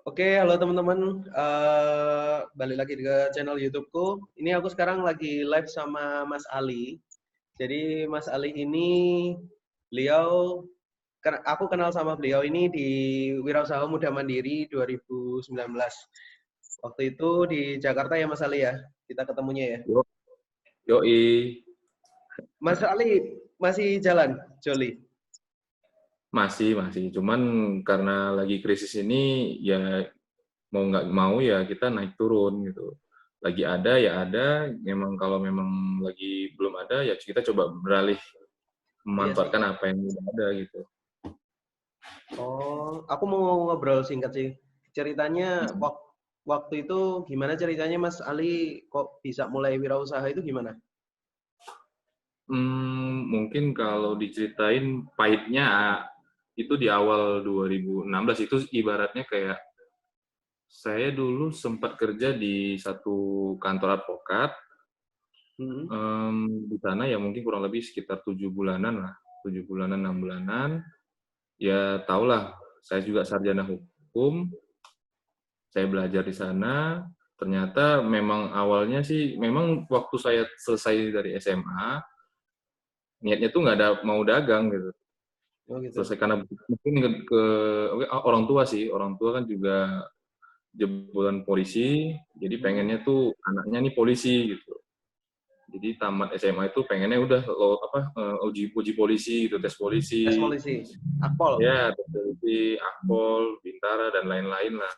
Oke, halo teman-teman. Balik lagi ke channel YouTube-ku. Ini aku sekarang lagi live sama Mas Ali. Jadi Mas Ali ini, beliau, aku kenal sama beliau ini di Wirausaha Muda Mandiri 2019. Waktu itu di Jakarta ya Mas Ali ya, kita ketemunya ya. Yo, yoi, Mas Ali masih jalan, Joli. masih. Cuman karena lagi krisis ini, ya mau nggak mau ya kita naik turun gitu. Lagi ada ya ada, memang kalau memang lagi belum ada ya kita coba beralih Iya sih. memanfaatkan apa yang udah ada gitu. Oh, aku mau ngobrol singkat sih. Ceritanya waktu itu gimana ceritanya Mas Ali kok bisa mulai wirausaha itu gimana? Mungkin kalau diceritain pahitnya itu di awal 2016 itu ibaratnya kayak saya dulu sempat kerja di satu kantor advokat. Mhm. Di sana ya mungkin kurang lebih sekitar 7 bulanan lah, 7 bulanan, 6 bulanan. Ya tahulah, saya juga sarjana hukum, saya belajar di sana. Ternyata memang awalnya sih, memang waktu saya selesai dari SMA, niatnya tuh nggak ada mau dagang gitu. Oh gitu. Selesai karena mungkin orang tua sih, orang tua kan juga jebolan polisi, jadi Mhm. pengennya tuh anaknya nih polisi gitu. Jadi tamat SMA itu pengennya udah uji uji polisi gitu, tes Tes polisi. polisi, Akpol. Ya, tes polisi, Akpol, Bintara dan lain-lain lah.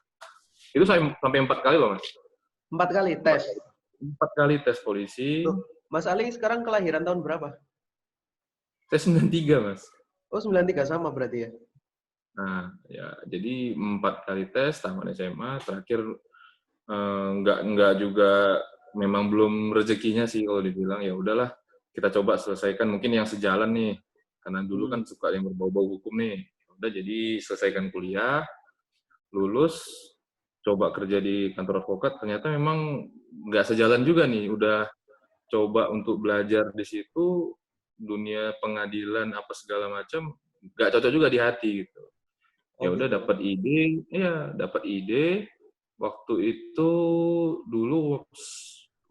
Itu saya sampai 4 kali loh, Mas. 4 kali Empat tes. kali. 4 kali tes polisi. Loh, Mas Ali sekarang kelahiran tahun berapa? Saya 93, Mas. Oh 93 sama berarti ya. Nah, ya jadi 4 kali tes tamat SMA. Terakhir nggak juga memang belum rezekinya sih kalau dibilang ya udahlah kita coba selesaikan mungkin yang sejalan nih karena dulu kan Hmm. suka yang berbau-bau hukum nih. Udah jadi selesaikan kuliah, lulus, coba kerja di kantor advokat, ternyata memang nggak sejalan juga nih. Udah coba untuk belajar di situ, dunia pengadilan apa segala macam, nggak cocok juga di hati gitu. Oh Ya udah gitu. dapat ide. Waktu itu dulu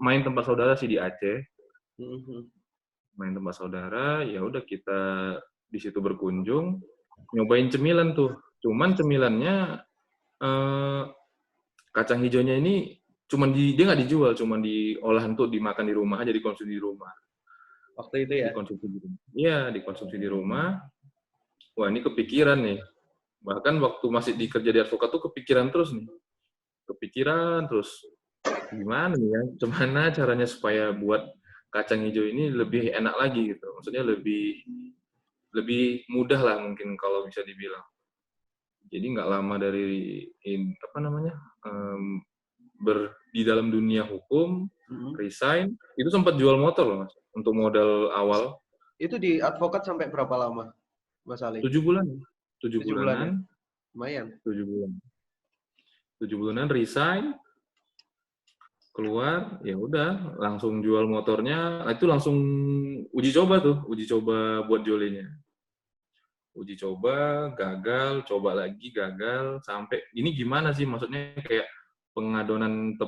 main tempat saudara sih di Aceh, Mhm. main tempat saudara, ya udah kita di situ berkunjung, nyobain cemilan tuh. Cuman cemilannya eh, kacang hijaunya ini dia nggak dijual, cuman diolah untuk dimakan di rumah aja, dikonsumsi di rumah. Waktu itu ya. Dikonsumsi di rumah. Iya, dikonsumsi di rumah. Wah, ini kepikiran nih. Bahkan waktu masih dikerja di advokat tuh kepikiran terus nih. Kepikiran terus gimana nih ya? Gimana caranya supaya buat kacang hijau ini lebih enak lagi gitu. Maksudnya lebih lebih mudah lah mungkin kalau bisa dibilang. Jadi nggak lama dari apa namanya di dalam dunia hukum, Mhm. resign, itu sempat jual motor loh mas untuk modal awal. Itu di advokat sampai berapa lama, Mas Ali? 7 bulan, tujuh 7 bulan ya. bulanan, Lumayan. 7 bulan, 7 bulanan resign, keluar, ya udah langsung jual motornya, itu langsung uji coba buat jolinya. Uji coba, gagal, coba lagi, gagal, sampai ini gimana sih maksudnya kayak pengadonan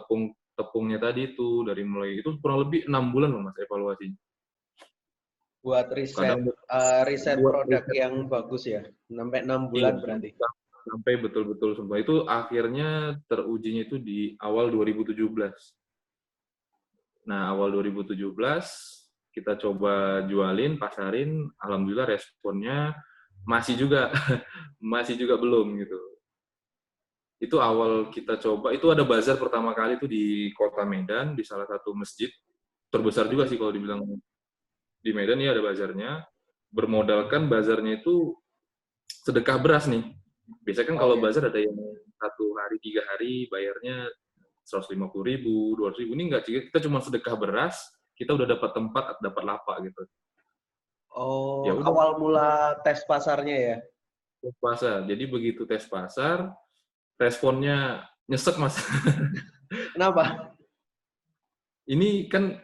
tepungnya tadi itu dari mulai itu kurang lebih 6 bulan loh mas evaluasinya. Buat riset, Kadang riset buat produk riset, yang bagus ya. Sampai 6 bulan iya, berarti. sampai betul-betul semua itu akhirnya terujinya itu di awal 2017. Nah, awal 2017 kita coba jualin, pasarin, alhamdulillah responnya masih juga masih juga belum gitu. Itu awal kita coba, itu ada bazar pertama kali itu di Kota Medan, di salah satu masjid terbesar juga Oke. sih kalau dibilang di Medan ya ada bazarnya. Bermodalkan bazarnya itu sedekah beras nih. Biasanya kan Oh kalau ya. bazar ada yang 1 hari, 3 hari bayarnya 150.000, 200.000. Ini enggak sih, kita cuma sedekah beras, kita udah dapat tempat, dapat lapak gitu. Oh, Ya udah awal mula tes pasarnya ya. tes pasar. Jadi begitu tes pasar, responnya nyesek mas. Kenapa? Ini kan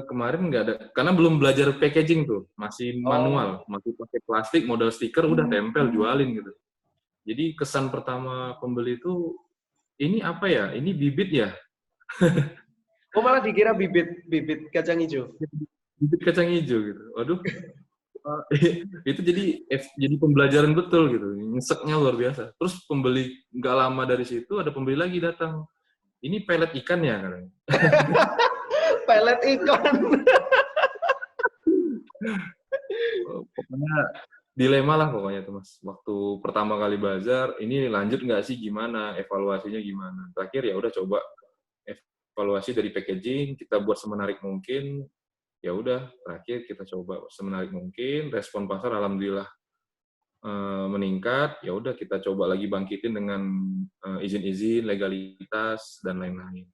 kemarin nggak ada, karena belum belajar packaging tuh, masih Oh, manual, masih pakai plastik, modal stiker, udah tempel, jualin gitu. Jadi kesan pertama pembeli itu ini apa ya? Ini bibit ya? Oh malah dikira bibit kacang hijau. Bibit kacang hijau gitu. Waduh, itu jadi pembelajaran betul gitu. Nyeseknya luar biasa. Terus pembeli nggak lama dari situ ada pembeli lagi datang. Ini pelet ikan ya katanya. Pelet ikan. Pokoknya dilema lah pokoknya tuh Mas. Waktu pertama kali bazar, ini lanjut nggak sih gimana, evaluasinya gimana. Terakhir ya udah coba evaluasi dari packaging, kita buat semenarik mungkin. Ya udah, terakhir kita coba semenarik mungkin, respon pasar alhamdulillah meningkat. Ya udah kita coba lagi bangkitin dengan izin-izin, legalitas dan lain-lain.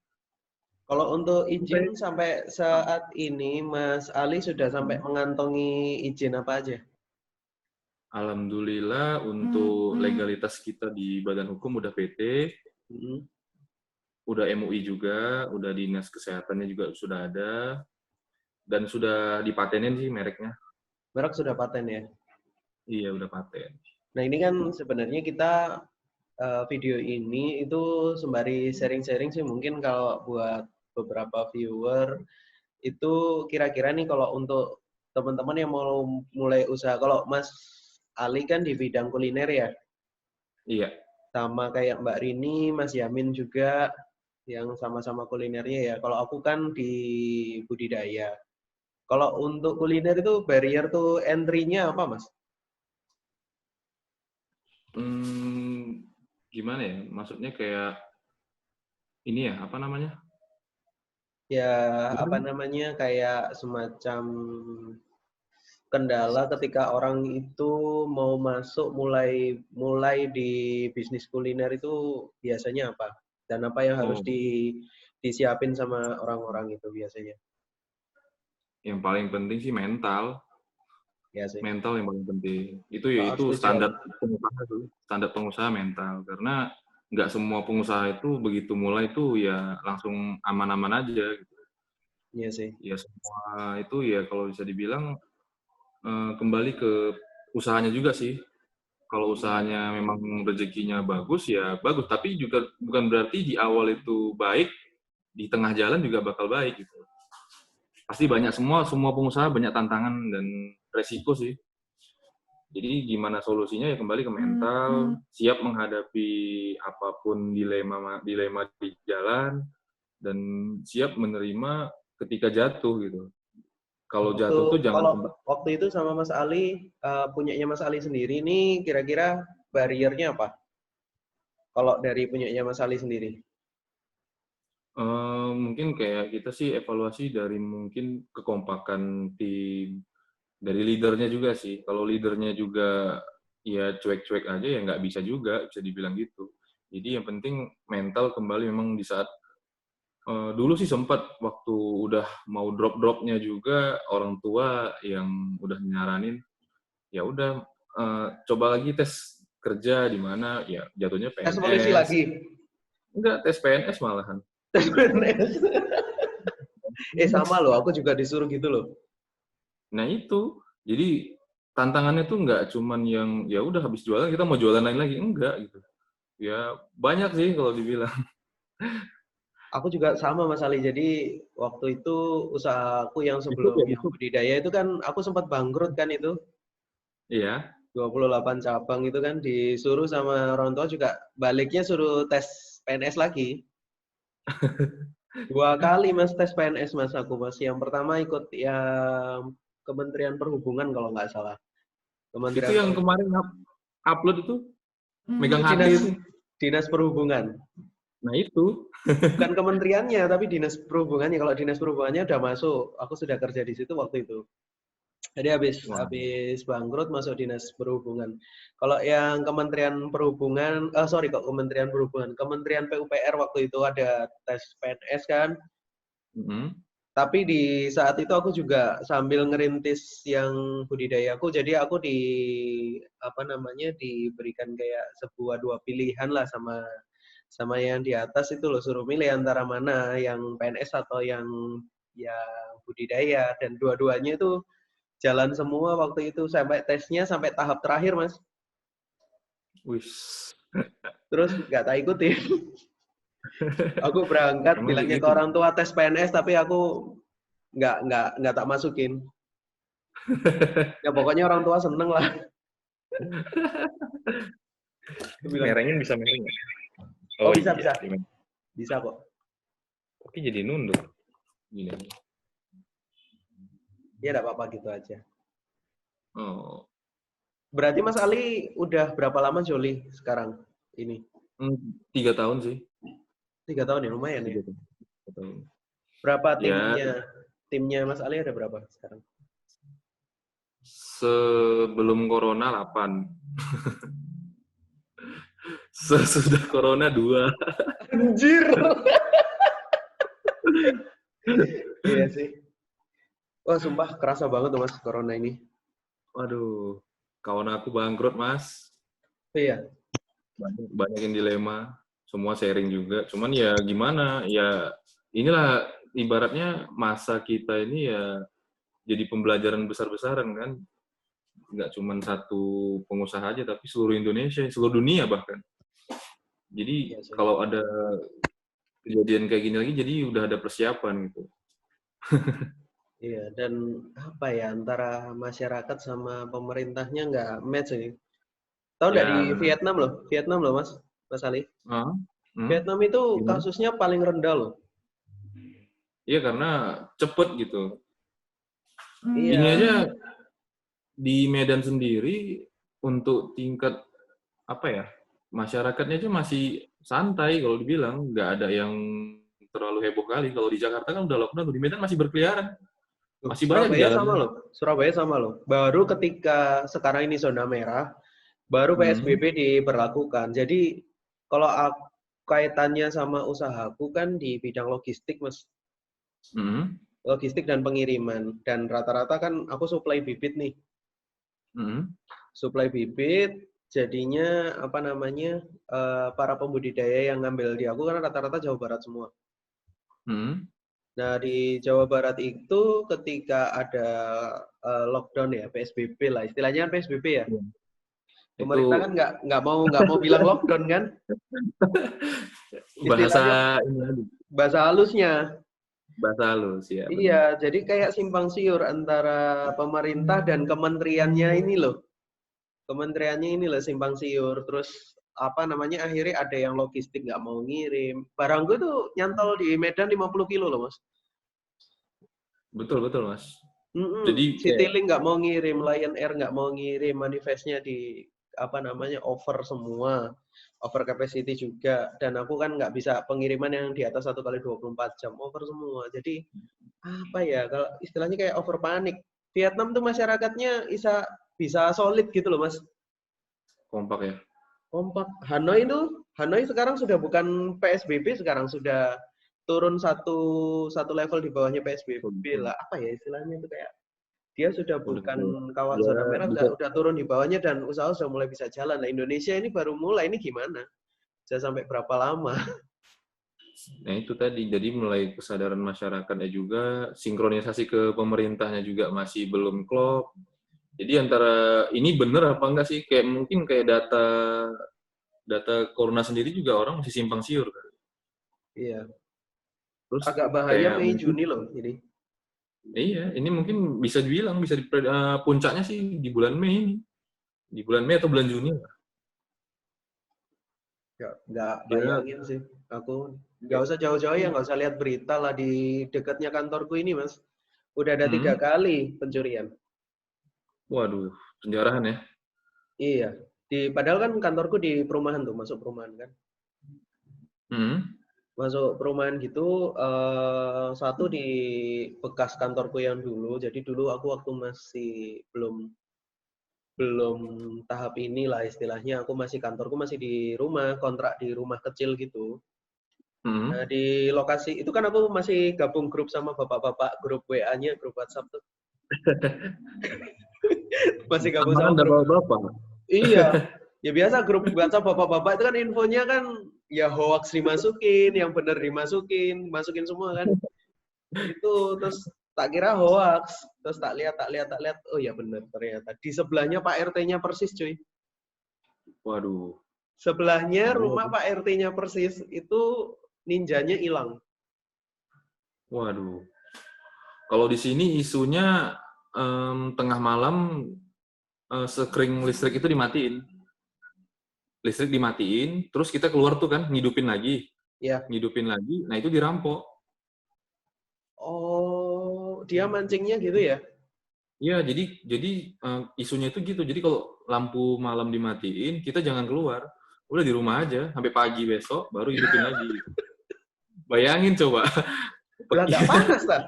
Kalau untuk izin sampai saat ini, Mas Ali sudah sampai mengantongi izin apa aja? Alhamdulillah untuk legalitas kita di Badan Hukum udah PT, udah MUI juga, udah Dinas Kesehatannya juga sudah ada, dan sudah dipatenin sih mereknya. Merek sudah paten ya? Iya, udah paten. Nah ini kan sebenarnya kita video ini itu sembari sharing-sharing sih, mungkin kalau buat beberapa viewer itu kira-kira nih kalau untuk teman-teman yang mau mulai usaha, kalau Mas Ali kan di bidang kuliner ya? Iya. Sama kayak Mbak Rini, Mas Yamin juga yang sama-sama kulinernya ya. Kalau aku kan di budidaya. Kalau untuk kuliner itu barrier tuh entry-nya apa, Mas? Gimana ya? Maksudnya kayak ini ya, apa namanya? Ya, apa namanya, kayak semacam kendala ketika orang itu mau masuk mulai di bisnis kuliner itu biasanya apa? Dan apa yang harus Oh, disiapin sama orang-orang itu biasanya? yang paling penting sih mental. Ya sih. Mental yang paling penting. Itu Oh, ya harus itu setuju standar aku. pengusaha tuh. Standar pengusaha mental. Karena nggak semua pengusaha itu begitu mulai itu ya langsung aman-aman aja gitu. Iya sih. Ya semua itu ya kalau bisa dibilang kembali ke usahanya juga sih. Kalau usahanya memang rezekinya bagus ya bagus, tapi juga bukan berarti di awal itu baik, di tengah jalan juga bakal baik gitu. Pasti banyak semua pengusaha banyak tantangan dan resiko sih. Jadi gimana solusinya ya kembali ke mental, siap menghadapi apapun dilema di jalan dan siap menerima ketika jatuh gitu. Kalau jatuh tuh jangan Kalau waktu itu sama Mas Ali, punyanya Mas Ali sendiri nih, kira-kira barriernya apa? Kalau dari punyanya Mas Ali sendiri? mungkin kayak kita sih evaluasi dari mungkin kekompakan tim, dari leadernya juga sih. Kalau leadernya juga ya cuek-cuek aja ya nggak bisa juga, bisa dibilang gitu. Jadi yang penting mental kembali memang di saat dulu sih sempat waktu udah mau drop-dropnya juga orang tua yang udah nyaranin, ya udah coba lagi tes kerja di mana, ya jatuhnya Tes polisi PNS. lagi. Enggak, tes PNS malahan. Tes PNS. Sama loh, aku juga disuruh gitu loh. Nah itu, jadi tantangannya tuh nggak cuman yang ya udah habis jualan kita mau jualan lain lagi, enggak gitu. Ya banyak sih kalau dibilang. Aku juga sama Mas Ali. Jadi waktu itu usahaku yang YouTube sebelum ya, yang YouTube. budidaya itu kan aku sempat bangkrut kan itu. Iya. 28 cabang itu kan disuruh sama orang tua juga baliknya suruh tes PNS lagi. 2 kali Mas tes PNS Mas aku Mas. Yang pertama ikut yang Kementerian Perhubungan kalau nggak salah. Itu Kementerian yang Perhubungan. kemarin upload itu megang Itu HP dinas itu. dinas perhubungan. Nah itu. Bukan kementeriannya tapi dinas perhubungannya. Kalau dinas perhubungannya udah masuk. Aku sudah kerja di situ waktu itu. Jadi Wah. habis bangkrut masuk dinas perhubungan. Kalau yang Kementerian Perhubungan, sorry kok Kementerian Perhubungan, Kementerian PUPR waktu itu ada tes PNS kan. Tapi di saat itu aku juga sambil ngerintis yang budidayaku, jadi aku diberikan kayak sebuah 2 pilihan lah sama yang di atas itu loh, suruh milih antara mana yang PNS atau yang budidaya, dan dua-duanya itu jalan semua waktu itu sampai tesnya sampai tahap terakhir Mas. Wis. Terus nggak tak ikutin. Aku berangkat Emang bilangnya ke gitu. orang tua tes PNS, tapi aku nggak tak masukin. Ya pokoknya orang tua seneng lah. Aku bilang, Merengin bisa mereng nggak? oh Oh bisa iya, bisa gimana? bisa kok. Oke, jadi nunduk. Gini. Ya nggak apa-apa gitu aja. Oh, Berarti Mas Ali udah berapa lama Joli sekarang ini? 3 tahun sih. 3 tahun ya, lumayan ya. 3 tahun. 3 tahun. Berapa Ya, timnya? Timnya Mas Ali ada berapa sekarang? sebelum corona 8. Sesudah corona 2. Anjir. Iya sih. Wah, sumpah kerasa banget tuh Mas corona ini. Waduh, kawan aku bangkrut, Mas. Iya, Banyak yang dilema. Semua sharing juga. Cuman ya gimana? Ya inilah ibaratnya masa kita ini ya jadi pembelajaran besar-besaran kan. Nggak cuma satu pengusaha aja, tapi seluruh Indonesia, seluruh dunia bahkan. Jadi iya sih. kalau ada kejadian kayak gini lagi, jadi udah ada persiapan gitu. Iya, dan apa ya, antara masyarakat sama pemerintahnya nggak match ini. Tahu nggak di Ya benar. Vietnam loh Mas, Mas Ali. Ah, Vietnam itu gimana? kasusnya paling rendah loh. Iya karena cepet gitu. Ini Iya, aja di Medan sendiri untuk tingkat apa ya masyarakatnya aja masih santai kalau dibilang nggak ada yang terlalu heboh kali. Kalau di Jakarta kan udah lockdown, di Medan masih berkeliaran, tuh, masih banyak di Surabaya sama jalanan. loh. Surabaya sama loh. Baru ketika sekarang ini zona merah, baru Hmm. PSBB diberlakukan. Jadi kalau kaitannya sama usahaku kan di bidang logistik, Mas. Hmm. Logistik dan pengiriman. Dan rata-rata kan aku supply bibit nih. Hmm. Supply bibit, jadinya apa namanya, para pembudidaya yang ngambil di aku kan rata-rata Jawa Barat semua. Hmm. Nah, di Jawa Barat itu ketika ada lockdown ya, PSBB lah, istilahnya kan PSBB ya. Ya. Itu Pemerintah kan nggak mau bilang lockdown kan, bahasa istilahnya ini lagi, bahasa halusnya. bahasa halus ya benar. Iya, jadi kayak simpang siur antara pemerintah dan kementeriannya ini loh. Kementeriannya ini loh simpang siur. Terus apa namanya akhirnya ada yang logistik nggak mau ngirim. Barang gue tuh nyantol di Medan 50 kilo loh mas. Betul betul mas. Mm-mm. Jadi kayak Citylink nggak mau ngirim, Lion Air nggak mau ngirim, manifestnya di apa namanya over semua, over capacity juga. Dan aku kan nggak bisa pengiriman yang di atas 1 kali 24 jam, over semua. Jadi apa ya kalau istilahnya kayak over panik. Vietnam tuh masyarakatnya bisa solid gitu loh mas. kompak ya. Kompak. Hanoi sekarang sudah bukan PSBB, sekarang sudah turun satu level di bawahnya Betul, PSBB betul. lah. Apa ya istilahnya itu kayak dia sudah Udah bukan betul. kawat Ya zona merah, bisa. udah turun di bawahnya dan usaha sudah mulai bisa jalan. Nah Indonesia ini baru mulai, ini gimana? Bisa sampai berapa lama? Nah itu tadi, jadi mulai kesadaran masyarakatnya juga, sinkronisasi ke pemerintahnya juga masih belum klop. Jadi antara ini bener apa enggak sih? Kayak mungkin kayak data data corona sendiri juga orang masih simpang siur kan. Iya, Terus agak bahaya kayak Mei mungkin Juni loh ini. iya, ini mungkin bisa dibilang bisa puncaknya sih di bulan Mei ini. Di bulan Mei atau bulan Juni lah. Nggak Dia bayangin sih. Aku nggak kayak usah jauh-jauh ya, nggak usah lihat berita lah di dekatnya kantorku ini mas. Udah ada 3 kali pencurian. waduh, penjarahan ya. Iya. Padahal kan kantorku di perumahan tuh, masuk perumahan kan. Hmm. Masuk perumahan gitu, satu di bekas kantorku yang dulu. Jadi dulu aku waktu masih belum belum tahap inilah istilahnya, aku masih kantorku masih di rumah, kontrak di rumah kecil gitu. Nah, Hmm. di lokasi itu kan aku masih gabung grup sama bapak-bapak, grup WA-nya, grup WhatsApp tuh. Masih gabung Sama kan sama udah grup. bapak-bapak. Iya. Ya biasa grup WhatsApp bapak-bapak itu kan infonya kan ya hoax dimasukin, yang benar dimasukin, masukin semua kan. Itu terus tak kira hoax, terus tak lihat, oh ya benar ternyata. Di sebelahnya Pak RT-nya persis, cuy. Waduh, Sebelahnya bahaya rumah tuh. Pak RT-nya persis itu ninjanya hilang. Waduh. Kalau di sini isunya tengah malam sekring listrik itu dimatiin. Listrik dimatiin, terus kita keluar tuh kan, ngidupin lagi. Ya. Ngidupin lagi, nah itu dirampok. Oh, dia mancingnya gitu ya? Iya, jadi isunya itu gitu. Jadi kalau lampu malam dimatiin, kita jangan keluar. Udah di rumah aja, sampai pagi besok, baru hidupin lagi. Bayangin coba. Udah nggak panas lah.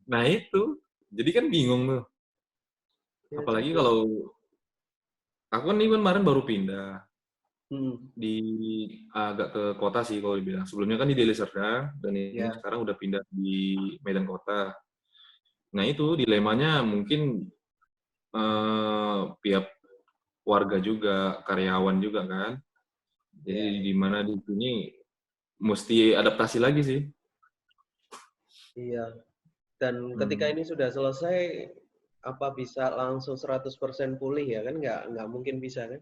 Nah itu, jadi kan bingung tuh. Ya, Apalagi juga. kalau aku kan ini kemarin baru pindah di agak ke kota sih kalau dibilang. Sebelumnya kan di Deli Serdang dan ini Ya. sekarang udah pindah di Medan Kota. Nah itu dilemanya mungkin pihak warga juga, karyawan juga kan. Jadi Ya. di mana di sini mesti adaptasi lagi sih. Iya. Dan ketika ini sudah selesai, apa bisa langsung 100% pulih ya kan? Nggak mungkin bisa kan?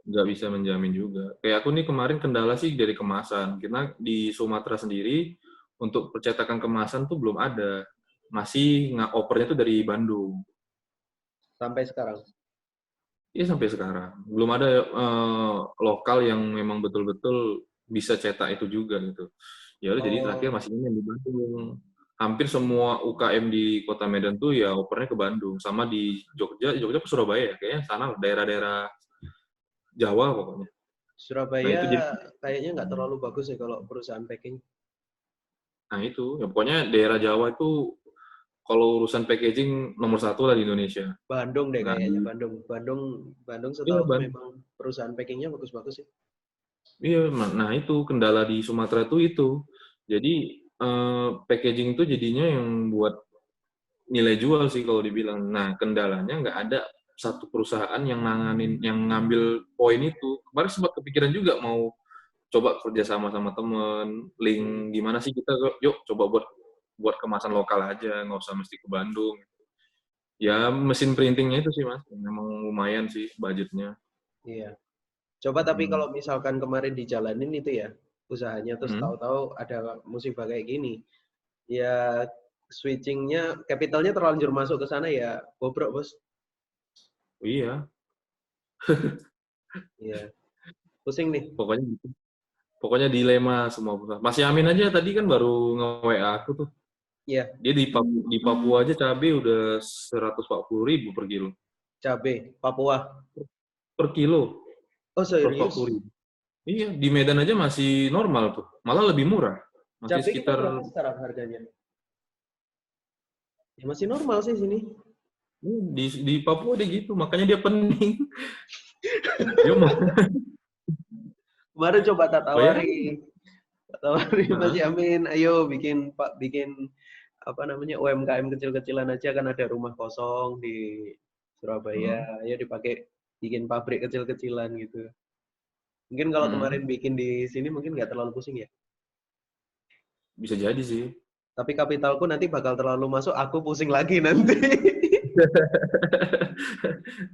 Nggak bisa menjamin juga. Kayak aku nih kemarin kendala sih dari kemasan. Karena di Sumatera sendiri untuk percetakan kemasan tuh belum ada. Masih opernya tuh dari Bandung. Sampai sekarang. Iya sampai sekarang. Belum ada lokal yang memang betul-betul bisa cetak itu juga gitu. Ya udah jadi terakhir Oh, masih ini yang di Bandung. Hampir semua UKM di Kota Medan tuh ya opernya ke Bandung. Sama di Jogja ke Surabaya ya. Kayaknya sana lah, daerah-daerah Jawa pokoknya. Nah Surabaya itu jadi, kayaknya nggak terlalu bagus ya kalau perusahaan packing. nah itu ya pokoknya daerah Jawa itu kalau urusan packaging nomor satu lah di Indonesia. Bandung deh Nah, kayaknya, Bandung. Bandung iya setahu Ban. memang perusahaan packingnya bagus-bagus sih. Iya, nah itu kendala di Sumatera tuh itu. Jadi packaging itu jadinya yang buat nilai jual sih kalau dibilang. Nah kendalanya nggak ada satu perusahaan yang nanganin, yang ngambil poin itu. Kemarin sempat kepikiran juga mau coba kerja sama temen, link gimana sih kita, yuk coba buat kemasan lokal aja, nggak usah mesti ke Bandung. Ya mesin printingnya itu sih mas, memang lumayan sih budgetnya. Iya. Coba tapi Hmm. kalau misalkan kemarin dijalanin itu ya usahanya terus Hmm. tahu-tahu ada musibah kayak gini, ya switchingnya capitalnya terlanjur masuk ke sana ya bobrok bos. Iya, Iya. Pusing nih. pokoknya gitu. Pokoknya dilema semua perusahaan. Mas Yamin aja tadi kan baru nge-WA aku tuh. Iya. Dia di Papua aja cabai udah 140.000 per kilo. Cabe Papua. Per kilo, Oh 140 serius? ribu. Iya, di Medan aja masih normal tuh. Malah lebih murah. Masih Cabe kita sekitar, berapa sekarang harganya? Ya masih normal sih sini. di Papua dia gitu. Makanya dia pening. Dia mau Baru coba tak bayar. tawari. Tak tawari Mas Nah, Yamin, ayo bikin apa namanya UMKM kecil-kecilan aja kan ada rumah kosong di Surabaya, ya dipakai bikin pabrik kecil-kecilan gitu. Mungkin kalau kemarin bikin di sini mungkin nggak terlalu pusing ya. bisa jadi sih. Tapi kapitalku nanti bakal terlalu masuk, aku pusing lagi nanti.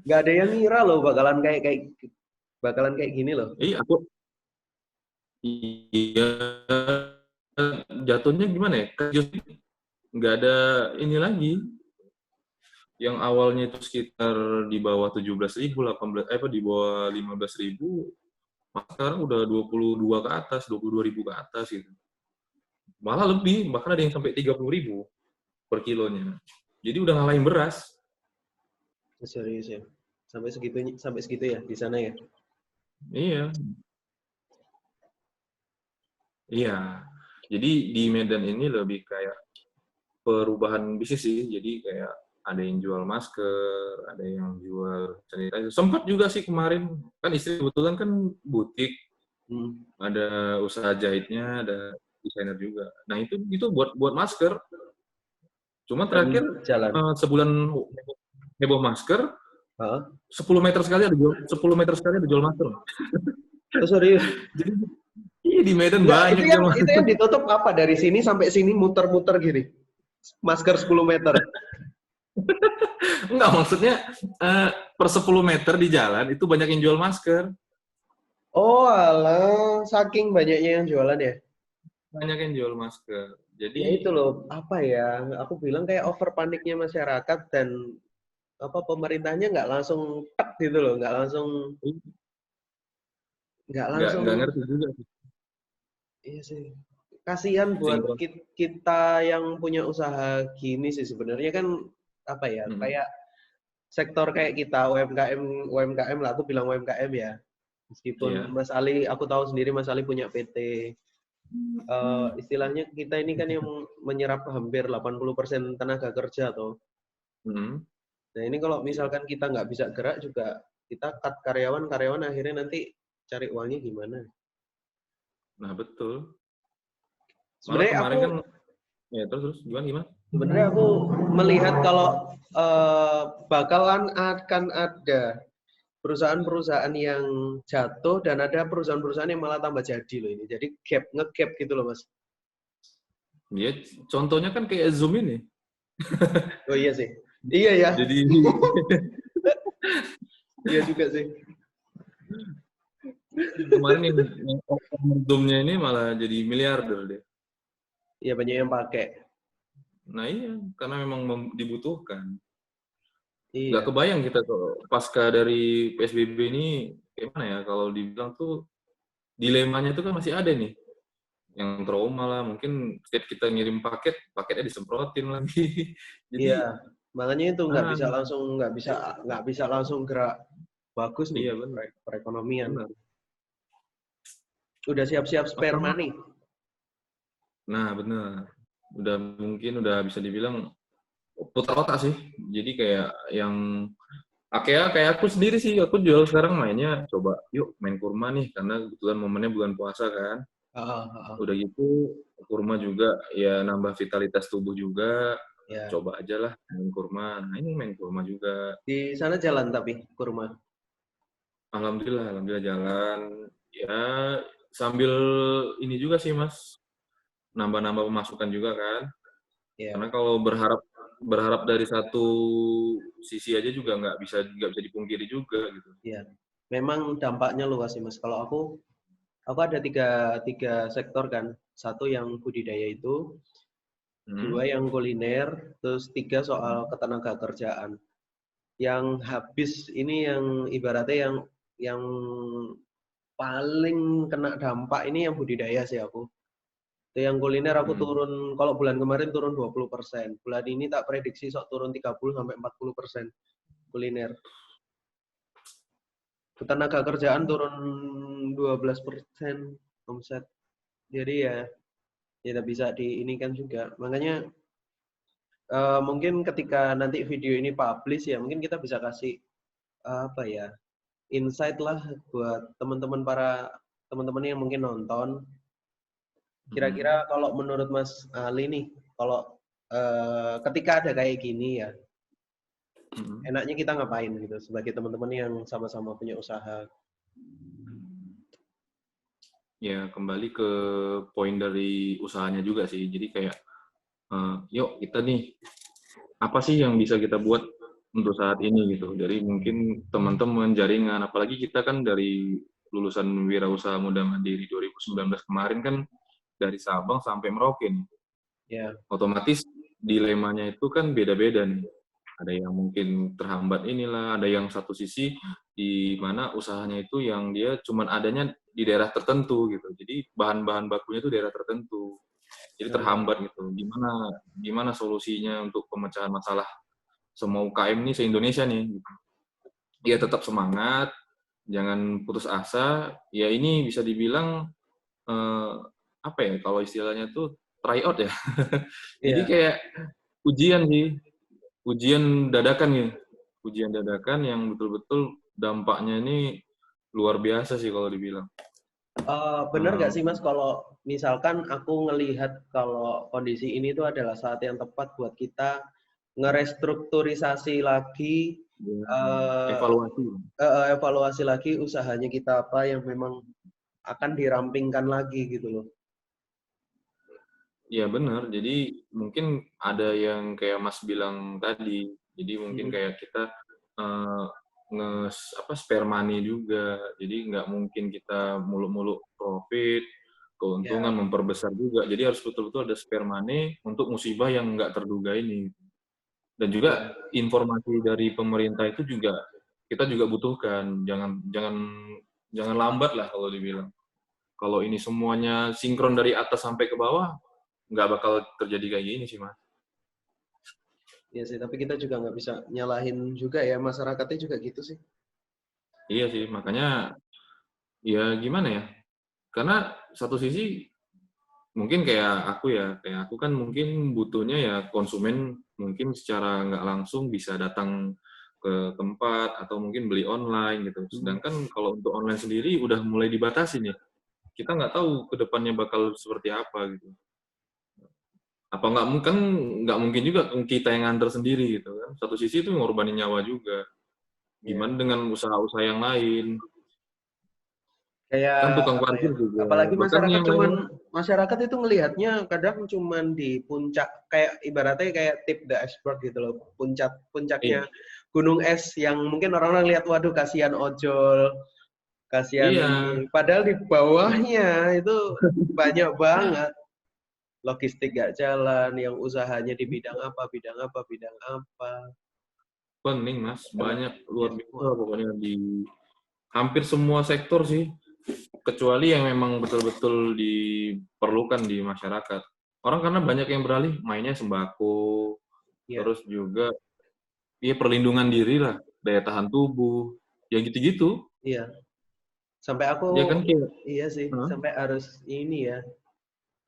Nggak ada yang ngira loh bakalan kayak gini loh. Iya, iya, jatuhnya gimana ya? Justru nggak ada ini lagi. Yang awalnya itu sekitar di bawah 17.000, 18, apa di bawah 15.000, sekarang udah 22 ke atas, 22.000 ke atas gitu. Malah lebih, bahkan ada yang sampai 30.000 per kilonya. Jadi udah ngalahin beras. Serius ya. Sampai segitu ya di sana ya. Iya, iya. Jadi di Medan ini lebih kayak perubahan bisnis sih. Jadi kayak ada yang jual masker, ada yang jual sanitizer. Sempat juga sih kemarin, kan istri kebetulan kan butik, ada usaha jahitnya, ada desainer juga. Nah itu buat masker. Cuma Dan terakhir jalan. sebulan heboh masker, Hah? 10 meter sekali ada jual, 10 meter sekali ada jual masker. Oh, serius. Jadi iya di Medan Enggak, banyak jual itu masker. yang ditutup apa? Dari sini sampai sini muter-muter gini. Masker 10 meter. Enggak, maksudnya per 10 meter di jalan itu banyak yang jual masker. Oh, alah, saking banyaknya yang jualan ya. banyak yang jual masker. Ya Jadi itu loh, apa ya? Aku bilang kayak over paniknya masyarakat dan apa pemerintahnya nggak langsung tek gitu loh, nggak langsung. nggak ngerti juga sih. Iya sih. Kasihan buat Sinkron. kita yang punya usaha gini sih sebenarnya kan apa ya? Mm-mm. Kayak sektor kayak kita UMKM UMKM lah aku bilang UMKM ya. Meskipun Iya. Mas Ali aku tahu sendiri Mas Ali punya PT. Istilahnya kita ini kan yang menyerap hampir 80% tenaga kerja tuh. Mm-mm. Nah ini kalau Iya. misalkan kita nggak bisa gerak juga kita cut karyawan akhirnya nanti cari uangnya gimana? Nah, betul. Malah Sebenarnya kemarin kan, aku ya terus gimana gimana? Sebenarnya aku melihat kalau bakalan akan ada perusahaan-perusahaan yang jatuh dan ada perusahaan-perusahaan yang malah tambah jadi loh ini. Jadi nge-gap gitu loh Mas. Ya, contohnya kan kayak Zoom ini. Oh iya sih. Iya ya. Jadi Iya juga sih. kemarin yang Zoom-nya ini malah jadi miliarder deh. Iya banyak yang pakai. Nah iya, karena memang dibutuhkan. Nggak Iya. kebayang kita tuh pasca dari PSBB ini gimana ya kalau dibilang tuh dilemanya tuh kan masih ada nih. Yang trauma lah, mungkin setiap kita ngirim paket, paketnya disemprotin lagi. Iya. Jadi, Makanya itu ah, nggak bisa langsung gerak bagus nih iya benar, perekonomian. benar. Udah siap-siap Apa? spare money. Nah, benar. Udah mungkin udah bisa dibilang putar otak sih. Jadi kayak yang kayak aku sendiri sih, aku jual sekarang mainnya coba yuk main kurma nih karena kebetulan momennya bulan puasa kan. Heeh, heeh. Udah gitu kurma juga ya nambah vitalitas tubuh juga. Ya. Coba aja lah main kurma. Nah, ini main kurma juga. Di sana jalan tapi kurma. Alhamdulillah jalan. Ya sambil ini juga sih Mas, nambah-nambah pemasukan juga kan. Karena Ya. kalau berharap berharap dari satu sisi aja juga nggak bisa dipungkiri juga gitu. Iya, memang dampaknya luas sih Mas. Kalau aku ada tiga sektor kan. Satu yang budidaya itu, dua Hmm. yang kuliner, terus tiga soal ketenaga kerjaan. Yang habis ini yang ibaratnya yang paling kena dampak ini yang budidaya sih aku. Itu yang kuliner aku Hmm. turun, kalau bulan kemarin turun 20%. Bulan ini tak prediksi sok turun 30-40% kuliner. Ketenaga kerjaan turun 12% omset. Jadi ya tidak bisa diinikan juga. Makanya mungkin ketika nanti video ini publish ya mungkin kita bisa kasih apa ya insight lah buat teman-teman yang mungkin nonton. Kira-kira Hmm. kalau menurut Mas Ali nih, kalau ketika ada kayak gini ya, Hmm. enaknya kita ngapain gitu sebagai teman-teman yang sama-sama punya usaha. Ya kembali ke poin dari usahanya juga sih. Jadi kayak yuk kita nih apa sih yang bisa kita buat untuk saat ini gitu. Dari mungkin teman-teman jaringan, apalagi kita kan dari lulusan Wirausaha Muda Mandiri 2019 kemarin kan dari Sabang sampai Merauke nih. Ya, Otomatis dilemanya itu kan beda-beda nih. Ada yang mungkin terhambat inilah, ada yang satu sisi di mana usahanya itu yang dia cuman adanya di daerah tertentu gitu. Jadi bahan-bahan bakunya itu daerah tertentu. Jadi terhambat gitu. Gimana gimana solusinya untuk pemecahan masalah semua UKM ini se-Indonesia nih. Gitu. Ya tetap semangat, jangan putus asa. Ya ini bisa dibilang apa ya kalau istilahnya tuh try out ya. Jadi ya. kayak ujian sih, ujian dadakan ya. Ujian dadakan yang betul-betul dampaknya ini luar biasa sih kalau dibilang. Bener nggak Uh, sih Mas kalau misalkan aku ngelihat kalau kondisi ini tuh adalah saat yang tepat buat kita ngerestrukturisasi lagi, eh, evaluasi. evaluasi lagi usahanya kita apa yang memang akan dirampingkan lagi gitu loh. Iya benar. Jadi mungkin ada yang kayak Mas bilang tadi. Jadi mungkin Mhm. kayak kita uh, spare money juga. Jadi nggak mungkin kita muluk-muluk profit, keuntungan, memperbesar juga. Jadi harus betul-betul ada spare money untuk musibah yang nggak terduga ini. Dan juga informasi dari pemerintah itu juga kita juga butuhkan. Jangan lambat lah kalau dibilang. Kalau ini semuanya sinkron dari atas sampai ke bawah, nggak bakal terjadi kayak gini sih, Mas. Iya sih, tapi kita juga nggak bisa nyalahin juga ya, masyarakatnya juga gitu sih. Iya sih, makanya ya gimana ya? Karena satu sisi mungkin kayak aku kan mungkin butuhnya ya konsumen mungkin secara nggak langsung bisa datang ke tempat atau mungkin beli online gitu. Sedangkan kalau untuk online sendiri udah mulai dibatasi nih. Kita nggak tahu ke depannya bakal seperti apa gitu. Apa nggak mungkin juga kita yang nganter sendiri gitu kan. Satu sisi itu ngorbanin nyawa juga. Gimana dengan usaha-usaha yang lain? Kayak Kan tukang apa ya? parkir juga. Apalagi Bahkan yang lain, masyarakat itu ngelihatnya kadang cuman di puncak, kayak ibaratnya kayak tip the iceberg gitu loh. Puncaknya iya, gunung es yang mungkin orang-orang lihat, waduh kasihan ojol, kasihan iya, ini. Padahal di bawahnya itu banyak banget logistik gak jalan, yang usahanya di bidang apa, bidang apa, bidang apa. pening Mas. Kena Banyak ya luar biasa semua. pokoknya di hampir semua sektor sih. Kecuali yang memang betul-betul diperlukan di masyarakat. Orang karena banyak yang beralih mainnya sembako, Iya, terus juga iya perlindungan diri lah, daya tahan tubuh, ya gitu-gitu. iya. Sampai aku, Ya kan kayak, iya sih, hah? sampai harus ini ya.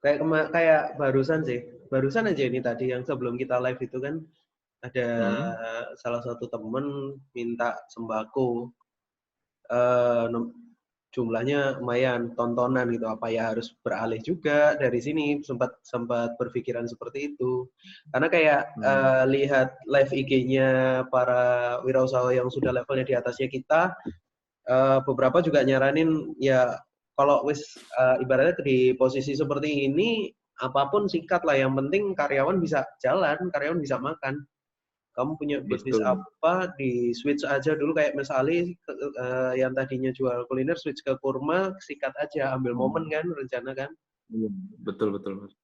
Kayak barusan sih, barusan aja ini tadi yang sebelum kita live itu kan ada Hmm, salah satu temen minta sembako, eh, jumlahnya lumayan tontonan gitu, apa ya harus beralih juga dari sini, sempat sempat berpikiran seperti itu karena kayak hmm, lihat live IG-nya para wirausaha yang sudah levelnya di atasnya kita, beberapa juga nyaranin ya kalau wis ibaratnya di posisi seperti ini apapun sikat lah, yang penting karyawan bisa jalan, karyawan bisa makan. Kamu punya bisnis betul. apa, di switch aja dulu kayak Mas Ali yang tadinya jual kuliner switch ke kurma, sikat aja, ambil Hmm, momen kan, rencana kan. iya, betul betul Mas.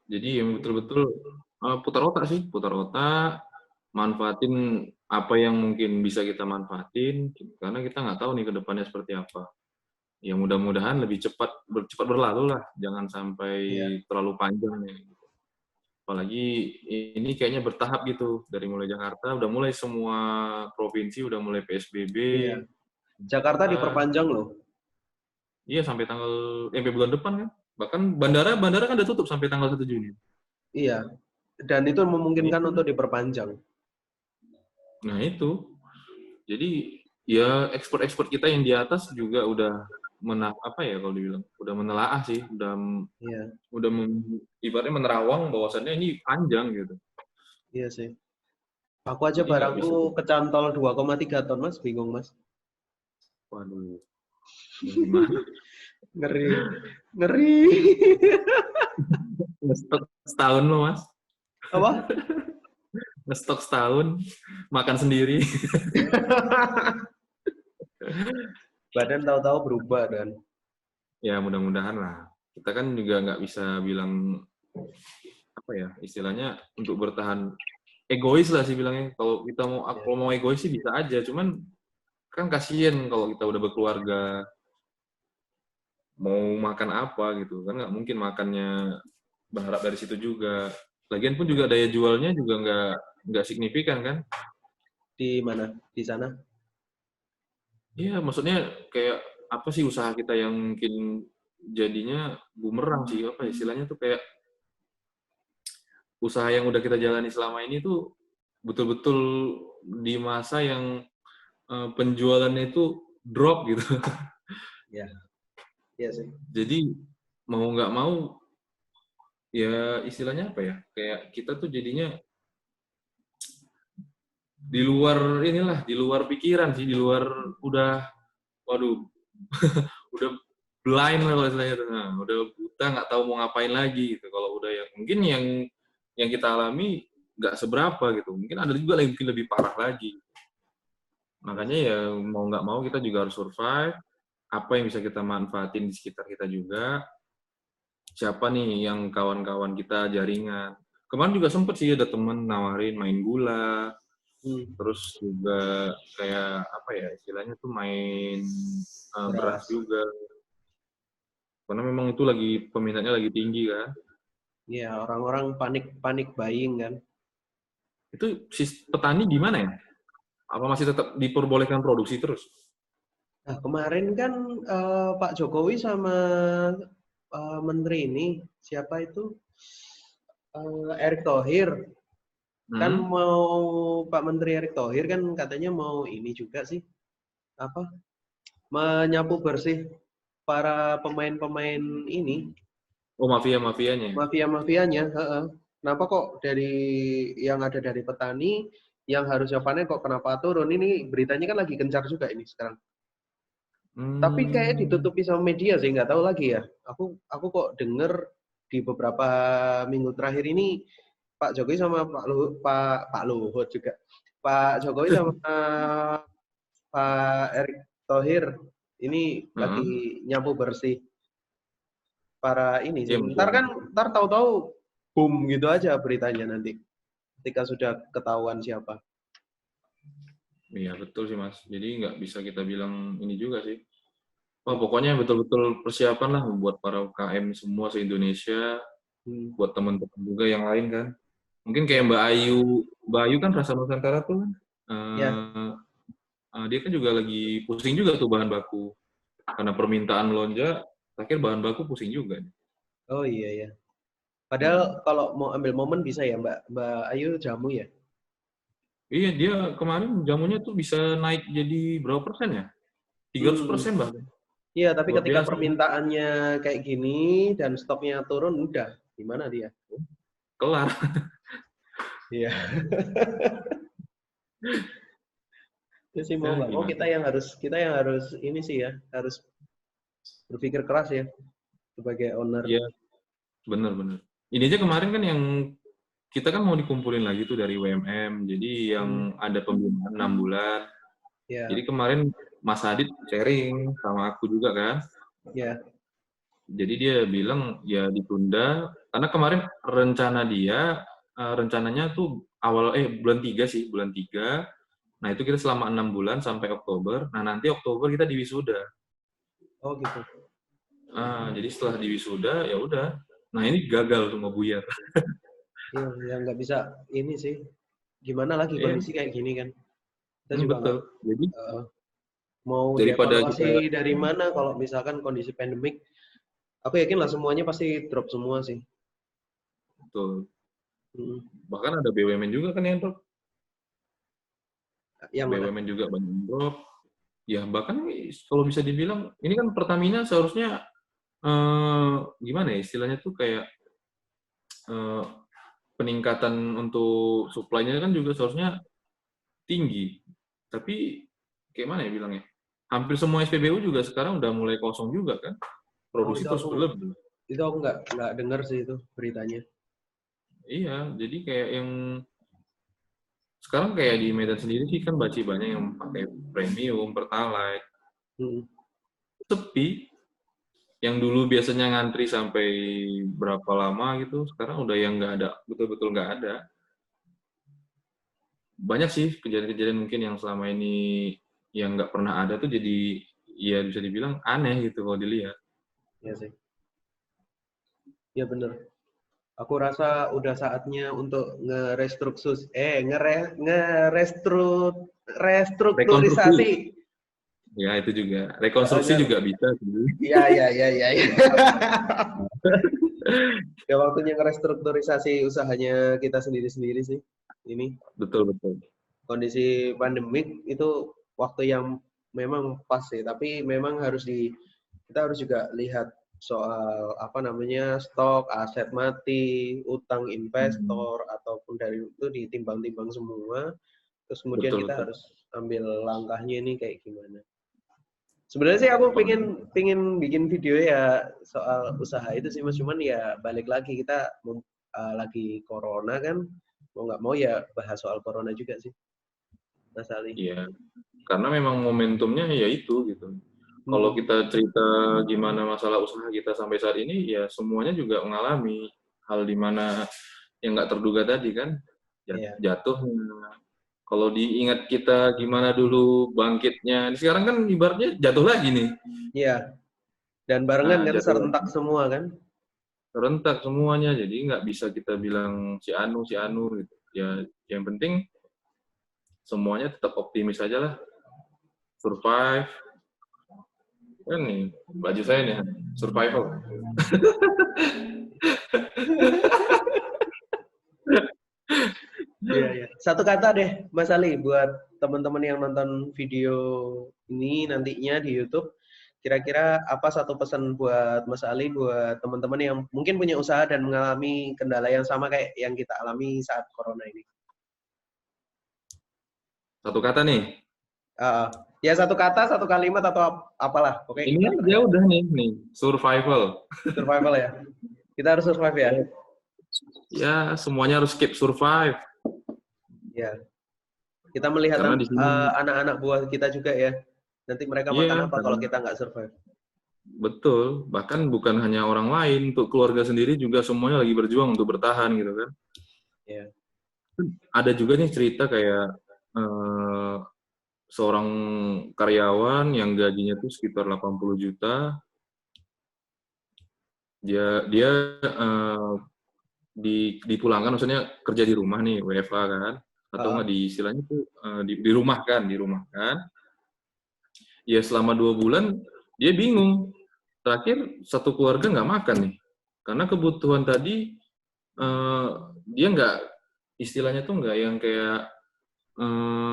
Jadi yang betul-betul putar otak sih, putar otak, manfaatin apa yang mungkin bisa kita manfaatin, karena kita nggak tahu nih ke depannya seperti apa. Ya mudah-mudahan lebih cepat berlalu lah, jangan sampai Iya, terlalu panjang nih. Apalagi ini kayaknya bertahap gitu, dari mulai Jakarta, udah mulai semua provinsi udah mulai PSBB, iya. Jakarta ah, diperpanjang loh. iya sampai bulan depan kan. Bahkan bandara kan udah tutup sampai tanggal 1 Juni. Iya. Dan itu Nah memungkinkan itu, untuk diperpanjang. nah itu. Jadi ya ekspor-ekspor kita yang di atas juga udah apa ya kalau dibilang, udah menelaah sih, Iya, udah ibaratnya menerawang bahwasannya ini panjang gitu. iya sih. Aku aja Jadi nggak barangku bisa, kecantol 2,3 ton Mas, bingung Mas. waduh, ini gimana? Ngeri, ngeri. Ngestok setahun loh mas, Apa? ngestok setahun, makan sendiri. Badan tahu-tahu berubah dan Ya mudah-mudahan lah. Kita kan juga nggak bisa bilang apa ya istilahnya untuk bertahan egois lah sih bilangnya. Kalau kita mau ya, kalau mau egois sih bisa aja, cuman kan kasihan kalau kita udah berkeluarga mau makan apa gitu kan nggak mungkin makannya berharap dari situ juga. Lagian pun juga daya jualnya juga nggak signifikan kan. di mana? Di sana? Iya, maksudnya kayak apa sih usaha kita yang mungkin jadinya bumerang sih, apa ya, istilahnya tuh kayak usaha yang udah kita jalani selama ini tuh betul-betul di masa yang penjualannya itu drop gitu. Ya, iya sih. Jadi mau nggak mau ya istilahnya apa ya, kayak kita tuh jadinya di luar inilah, di luar pikiran sih, di luar udah, waduh, udah blind lah kalau istilahnya tuh. Nah, udah buta nggak tahu mau ngapain lagi gitu. Kalau udah yang mungkin yang kita alami nggak seberapa gitu. Mungkin ada juga yang mungkin lebih parah lagi. Iya Makanya sih. ya mau nggak mau kita juga harus survive. Apa yang bisa kita manfaatin di sekitar kita juga. siapa nih yang kawan-kawan kita jaringan. Kemarin juga sempet sih ada temen nawarin main gula, Hmm, terus juga kayak apa ya istilahnya tuh main beras beras. juga. Karena memang itu lagi peminatnya lagi tinggi kan. Iya, orang-orang panik buying kan. Itu petani gimana ya? Apa masih tetap diperbolehkan produksi terus? Nah, kemarin kan Pak Jokowi sama Menteri ini, siapa itu? Erick Thohir. Kan Hmm? mau Pak Menteri Erick Thohir kan katanya mau ini juga sih, apa? Menyapu bersih para pemain-pemain ini, Oh, mafia-mafianya ya? mafia-mafianya, heeh. Kenapa kok dari yang ada dari petani yang harusnya panen kok kenapa turun? Ini beritanya kan lagi gencar juga ini sekarang. Tapi kayak Hmm. ditutupi sama media sih, nggak tahu lagi ya. Aku kok denger di beberapa minggu terakhir ini Pak Jokowi sama Pak Luhut juga. Pak Jokowi sama Pak Erick Thohir ini Heeh. lagi nyapu bersih para ini Iya, sih. betul. Ntar tahu-tahu boom gitu aja beritanya nanti ketika sudah ketahuan siapa. Iya, betul sih, Mas. Jadi nggak bisa kita bilang ini juga sih. Oh, pokoknya betul-betul persiapan lah buat para UKM semua se-Indonesia, Hmm, buat teman-teman juga yang lain kan. Mungkin kayak ya, Mbak Ayu kan Rasa Nusantara tuh kan, ya. dia kan juga lagi pusing juga tuh bahan baku. Karena permintaan melonjak, akhir bahan baku pusing juga. Oh iya ya. Padahal Hmm. kalau mau ambil momen bisa ya Mbak Mbak Ayu jamu ya. Iya, dia kemarin jamunya tuh bisa naik jadi berapa persen ya? Hmm. 300% bahkan. Iya, tapi Luar ketika biasa. permintaannya kayak gini dan stoknya turun, udah gimana dia? Kelar. Iya. Itu sih mau Ya, nggak mau gimana? kita yang harus ini sih ya, harus berpikir keras ya sebagai owner. Iya, benar-benar. Ini aja kemarin kan yang kita kan mau dikumpulin lagi tuh dari WMM, jadi yang Hmm, ada pembinaan 6 bulan. Jadi ya, kemarin Mas Adit sharing sama aku juga kan. ya. Jadi dia bilang ya ditunda karena kemarin rencananya tuh bulan 3 sih, bulan 3. Nah, itu kita selama 6 bulan sampai Oktober. Nah, nanti Oktober kita di wisuda. Oh gitu. Jadi setelah di wisuda ya udah. Nah, ini gagal semua buyar. Iya, ya nggak bisa ini sih. Gimana lagi Iya, kondisi kayak gini kan? Kita juga nggak betul. Jadi eh, mau daripada dievaluasi kita dari mana kalau misalkan kondisi pandemik. Aku yakin lah semuanya pasti drop semua sih. betul. Hmm. Bahkan ada BUMN juga kan yang drop. Yang mana? BUMN juga banyak yang drop. Ya bahkan kalau bisa dibilang ini kan Pertamina seharusnya gimana ya istilahnya tuh kayak eh, peningkatan untuk supply-nya kan juga seharusnya tinggi. Tapi kayak mana ya bilangnya? Hampir semua SPBU juga sekarang udah mulai kosong juga kan? Oh Produksi terus berlebih. itu aku nggak dengar sih itu beritanya. Iya, jadi kayak yang sekarang kayak di Medan sendiri sih kan banyak yang pakai premium, pertalite, Hmm. sepi. Yang dulu biasanya ngantri sampai berapa lama gitu, sekarang udah yang nggak ada, betul-betul nggak ada. Banyak sih kejadian-kejadian mungkin yang selama ini yang nggak pernah ada tuh jadi ya bisa dibilang aneh gitu kalau dilihat. Ya sih. Ya bener. Aku rasa udah saatnya untuk Rekonstruksi, restrukturisasi. ya itu juga. Rekonstruksi Agar juga bisa sih. ya ya ya ya. Ya. Udah waktunya ngerestrukturisasi usahanya kita sendiri-sendiri sih. Ini Betul, betul. kondisi pandemik itu waktu yang memang pas sih, tapi memang kita harus juga lihat soal apa namanya stok, aset mati, utang Hmm. investor ataupun dari itu ditimbang-timbang semua, terus kemudian Betul, kita betul. harus ambil langkahnya ini kayak gimana. Sebenarnya sih aku pengen pengen bikin video ya soal usaha itu sih Mas, cuman ya balik lagi kita lagi corona kan, mau nggak mau ya bahas soal corona juga sih Mas Ali. Iya, karena memang momentumnya ya itu gitu. Kalau kita cerita gimana masalah usaha kita sampai saat ini, ya semuanya juga mengalami hal di mana yang nggak terduga tadi kan, Iya. jatuhnya. Kalau diingat kita gimana dulu bangkitnya, sekarang kan ibaratnya jatuh lagi nih. Iya. Dan barengan Nah, kan jatuh serentak lagi. semua kan? Serentak semuanya, jadi nggak bisa kita bilang si Anu gitu. Ya, yang penting semuanya tetap optimis aja lah, survive. Kan nih, baju saya nih, survival. Iya, iya. Satu kata deh, Mas Ali, buat teman-teman yang nonton video ini nantinya di YouTube. Kira-kira apa satu pesan buat Mas Ali, buat teman-teman yang mungkin punya usaha dan mengalami kendala yang sama kayak yang kita alami saat corona ini? Satu kata nih, Uh, ya satu kata, satu kalimat atau apalah, pokoknya ini kita aja udah nih, survival. survival ya. Kita harus survive ya. Ya, semuanya harus keep survive. Ya. Kita melihat Karena di sini, anak-anak buah kita juga ya. Nanti mereka makan iya, apa kalau kita nggak survive? betul. Bahkan bukan hanya orang lain, untuk keluarga sendiri juga semuanya lagi berjuang untuk bertahan gitu kan. Ya. Ada juga nih cerita kayak eh, seorang karyawan yang gajinya tuh sekitar 80 juta. Dia dipulangkan, maksudnya kerja di rumah nih, WFA kan, atau nggak di istilahnya tuh dirumahkan. Ya selama 2 bulan dia bingung. Terakhir satu keluarga nggak makan nih, karena kebutuhan tadi dia nggak, istilahnya tuh nggak yang kayak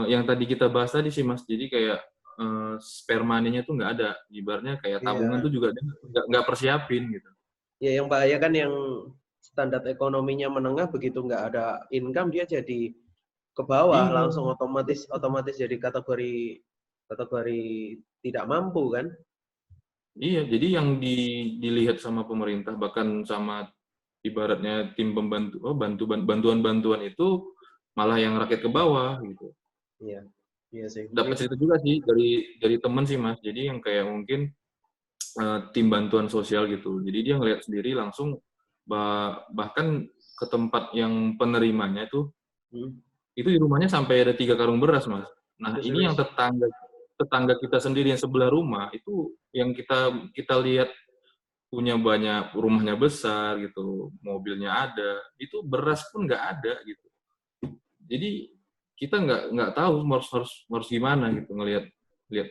yang tadi kita bahas tadi sih Mas. Jadi kayak spare money-nya tuh nggak ada, ibaratnya kayak tabungan Iya. tuh juga dia nggak persiapin gitu. Ya, yang bahaya kan yang standar ekonominya menengah begitu nggak ada income dia jadi ke bawah Iya, langsung otomatis jadi kategori kategori tidak mampu kan? iya. Jadi yang dilihat sama pemerintah, bahkan sama ibaratnya tim pembantu, bantuan-bantuan itu malah yang rakyat ke bawah gitu. Iya, iya sih. Dapat cerita juga sih dari temen sih Mas. Jadi yang kayak mungkin tim bantuan sosial gitu. Jadi dia ngelihat sendiri langsung, bahkan ke tempat yang penerimanya Hmm. itu di rumahnya sampai ada 3 karung beras Mas. Nah ini yang Serius. tetangga kita sendiri yang sebelah rumah itu yang kita lihat punya banyak, rumahnya besar gitu, mobilnya ada, itu beras pun nggak ada gitu. Jadi kita nggak tahu harus gimana gitu, lihat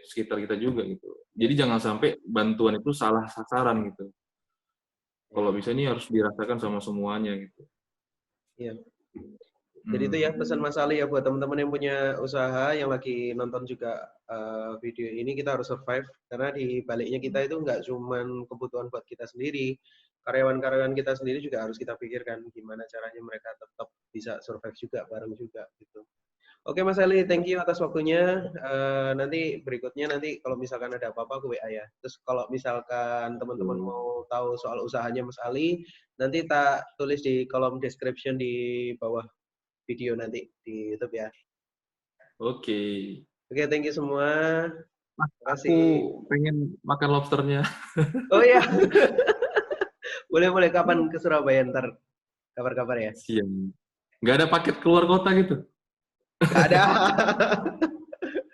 sekitar kita juga gitu. Jadi Ya, jangan sampai bantuan itu salah sasaran gitu. ya, Kalau bisa ini harus dirasakan sama semuanya gitu. ya. Jadi itu ya pesan Hmm. Mas Ali ya buat teman-teman yang punya usaha yang lagi nonton juga video ini, kita harus survive karena di baliknya kita itu nggak cuman kebutuhan buat kita sendiri, karyawan-karyawan kita sendiri juga harus kita pikirkan gimana caranya mereka tetap bisa survive juga bareng juga gitu. Oke Mas Ali, thank you atas waktunya. Nanti berikutnya nanti kalau misalkan ada apa-apa aku WA ya. Terus kalau misalkan teman-teman mau tahu soal usahanya Mas Ali, nanti tak tulis di kolom description di bawah video nanti di YouTube ya. Oke. Oke, thank you semua. Mas, Terima aku kasih. pengen makan lobsternya. Oh iya, boleh-boleh kapan ke Surabaya ntar kabar-kabar ya. Siang. Nggak ada paket keluar kota gitu. Gak ada.